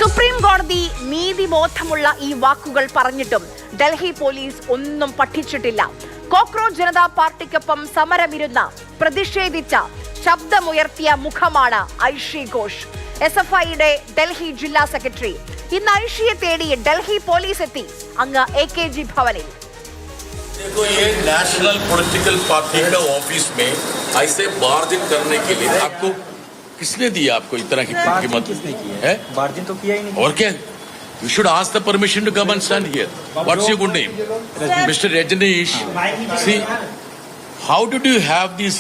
Supreme കോടതി നീതിബോധമുള്ള ഈ വാക്കുകൾ പറഞ്ഞിട്ടും ഡൽഹി പോലീസ് ഒന്നും പഠിച്ചിട്ടില്ല. കോക്രോച്ച് ജനതാ പാർട്ടിക്കൊപ്പം സമരമിരുന്ന പ്രതിഷേധിച്ച ശബ്ദമുയർത്തിയ മുഖമാണ് ഐഷി ഘോഷ്, SFIയുടെ ഡൽഹി ജില്ലാ സെക്രട്ടറി. ഇന്ന് ഐഷിയെ തേടി ഡൽഹി പോലീസ് എത്തി അങ്ങ് AKG ഭവനിൽ. देखो ये नेशनल पॉलिटिकल पार्टी का ऑफिस में ऐसे बार्जिन करने के लिए आपको किसने दिया? आपको इस तरह की कीमत किसने की है? बार्जिन तो किया ही नहीं. और क्या? You should ask the permission to come and stand here. What's your good name? Mr. Rajneesh. See, how did you have this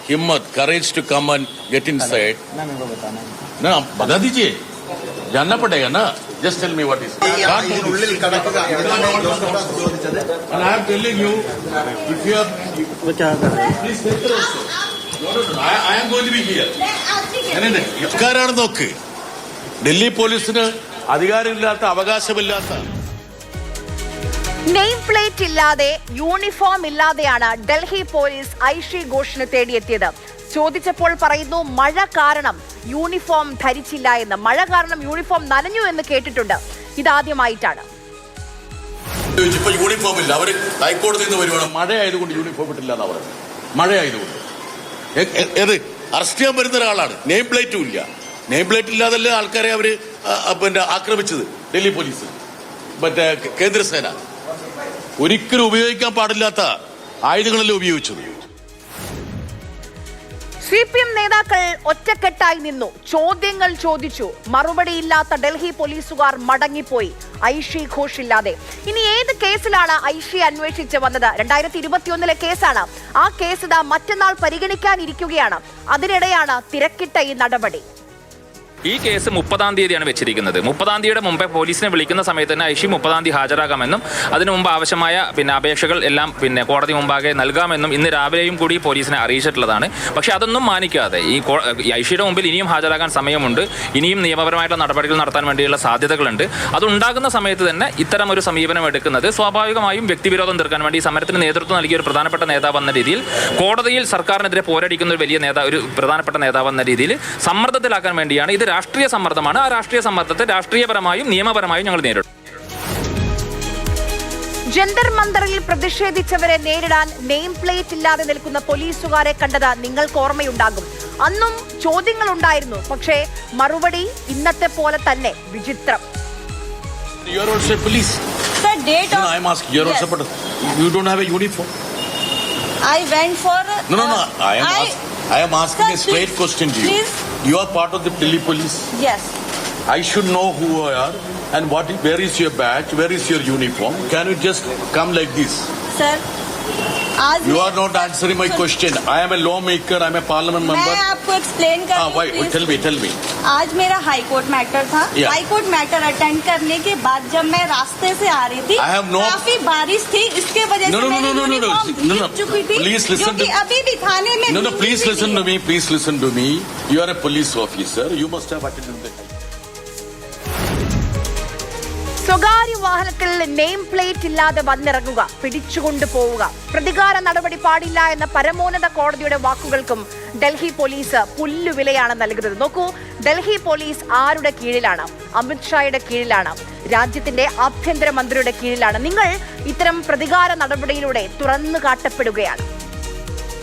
himmat, courage to come and get inside? ना मेरे को बताना है. ना बता दीजिए, जानना पड़ेगा ना. Just tell me what is. And I am telling you, if you are, वो क्या कर रहे हैं? please take it also. No. I am going to be here. സർക്കാരാണ് നോക്ക്. ഡൽഹി പോലീസിന് അധികാരമില്ലാത്ത അവകാശമില്ലാത്ത നെയിം പ്ലേറ്റ് ഇല്ലാതെ യൂണിഫോം ഇല്ലാതെയാണ് ഡൽഹി പോലീസ് ഐഷി ഘോഷിനെ തേടിയെത്തിയത്. ചോദിച്ചപ്പോൾ പറയുന്നു മഴ കാരണം യൂണിഫോം ധരിച്ചില്ല എന്ന്. മഴ കാരണം യൂണിഫോം നനഞ്ഞു എന്ന് കേട്ടിട്ടുണ്ട്, ഇതാദ്യമായിട്ടാണ്. ഇപ്പൊ യൂണിഫോം ഇല്ല, അവര് ഹൈക്കോടതിയിൽ നിന്ന് വരുവാണ്. മഴയായതുകൊണ്ട് യൂണിഫോം ഇട്ടില്ല എന്നാ പറയുന്നത്. മഴയായതുകൊണ്ട് ഏത് അറസ്റ്റ് ചെയ്യാൻ വരുന്ന ഒരാളാണ്, നെയിം പ്ലേറ്റും ഇല്ല. നെയിം പ്ലേറ്റ് ഇല്ലാതല്ലേ ആൾക്കാരെ അവര് ആക്രമിച്ചത് ഡൽഹി പോലീസ്, മറ്റേ കേന്ദ്രസേന. ഒരിക്കലും ഉപയോഗിക്കാൻ പാടില്ലാത്ത ആയുധങ്ങളല്ലേ ഉപയോഗിച്ചത്. CPM നേതാക്കൾ ഒറ്റക്കെട്ടായി നിന്നു, ചോദ്യങ്ങൾ ചോദിച്ചു. മറുപടിയില്ലാത്ത ഡൽഹി പോലീസുകാർ മടങ്ങിപ്പോയി ഐഷി ഘോഷ് ഇല്ലാതെ. ഇനി ഏത് കേസിലാണ് ഐഷി അന്വേഷിച്ച് വന്നത്? 2021 കേസാണ്. ആ കേസ് ഇതാ മറ്റന്നാൾ പരിഗണിക്കാനിരിക്കുകയാണ്. അതിനിടെയാണ് തിരക്കിട്ട ഈ നടപടി. ഈ കേസ് 30-ാം തീയതിയാണ് വെച്ചിരിക്കുന്നത്. 30-ാം തീയതിയുടെ മുമ്പേ പോലീസിനെ വിളിക്കുന്ന സമയത്ത് തന്നെ ഐഷി 30-ാം തീയതി ഹാജരാകാമെന്നും അതിനു മുമ്പ് ആവശ്യമായ അപേക്ഷകൾ എല്ലാം കോടതി മുമ്പാകെ നൽകാമെന്നും ഇന്ന് രാവിലെയും കൂടി പോലീസിനെ അറിയിച്ചിട്ടുള്ളതാണ്. പക്ഷേ അതൊന്നും മാനിക്കാതെ ഈ ഐഷിയുടെ മുമ്പിൽ ഇനിയും ഹാജരാകാൻ സമയമുണ്ട്, ഇനിയും നിയമപരമായിട്ടുള്ള നടപടികൾ നടത്താൻ വേണ്ടിയുള്ള സാധ്യതകളുണ്ട്. അതുണ്ടാകുന്ന സമയത്ത് തന്നെ ഇത്തരം ഒരു സമീപനം എടുക്കുന്നത് സ്വാഭാവികമായും വ്യക്തിവിരോധം തീർക്കാൻ വേണ്ടി സമരത്തിന് നേതൃത്വം നൽകിയ ഒരു പ്രധാനപ്പെട്ട നേതാവ് എന്ന രീതിയിൽ, കോടതിയിൽ സർക്കാരിനെതിരെ പോരടിക്കുന്ന ഒരു വലിയ നേതാവ്, ഒരു പ്രധാനപ്പെട്ട നേതാവ് എന്ന രീതിയിൽ സമ്മർദ്ദത്തിലാക്കാൻ വേണ്ടിയാണ്. ഇത് രാഷ്ട്രീയ സമ്മർദ്ദമാണ്. ആ രാഷ്ട്രീയ സമ്മർദ്ദത്തെ രാഷ്ട്രീയപരമായും നിയമപരമായും ഞങ്ങൾ നേരിടും. ജന്തർ മന്ദറിൽ പ്രതിഷേധിച്ചവരെ നേരിടാൻ നെയിം പ്ലേറ്റ് ഇല്ലാതെ നിൽക്കുന്ന പോലീസുകാരെ കണ്ടത് നിങ്ങൾക്ക് ഓർമ്മയുണ്ടാകും. അന്നും ചോദ്യങ്ങൾ ഉണ്ടായിരുന്നു, പക്ഷേ മറുപടി ഇന്നത്തെ പോലെ തന്നെ വിചിത്രം. I went for. No. I am asking a straight question to you. Please. You are part of the Delhi police. Yes. I should know who I are and where is your badge, where is your uniform. Can you just come like this? Sir. You are not answering my question. I am a lawmaker. I am a parliament member. मैं आपको explain कर why? Tell me. आज मेरा high court matter था. High court matter attend करने के बाद जब मैं रास्ते से आ रही थी, काफी बारिश थी, इसके वजह से मेरी यूनिफॉर्म भीग चुकी थी. Please listen to me. अभी भी थाने में. No. Please listen to me. You are a police officer. You must have attended the. സ്വകാര്യ വാഹനത്തിൽ നെയിം പ്ലേറ്റ് ഇല്ലാതെ വന്നിറങ്ങുക, പിടിച്ചുകൊണ്ടു പോവുക, പ്രതികാര നടപടി പാടില്ല എന്ന പരമോന്നത കോടതിയുടെ വാക്കുകൾക്കും ഡൽഹി പോലീസ് പുല്ലുവിലയാണ് നൽകുന്നത്. നോക്കൂ, ഡൽഹി പോലീസ് ആരുടെ കീഴിലാണ്? അമിത്ഷായുടെ കീഴിലാണ്, രാജ്യത്തിന്റെ ആഭ്യന്തര മന്ത്രിയുടെ കീഴിലാണ്. നിങ്ങൾ ഇത്തരം പ്രതികാര നടപടിയിലൂടെ തുറന്നു കാട്ടപ്പെടുകയാണ്.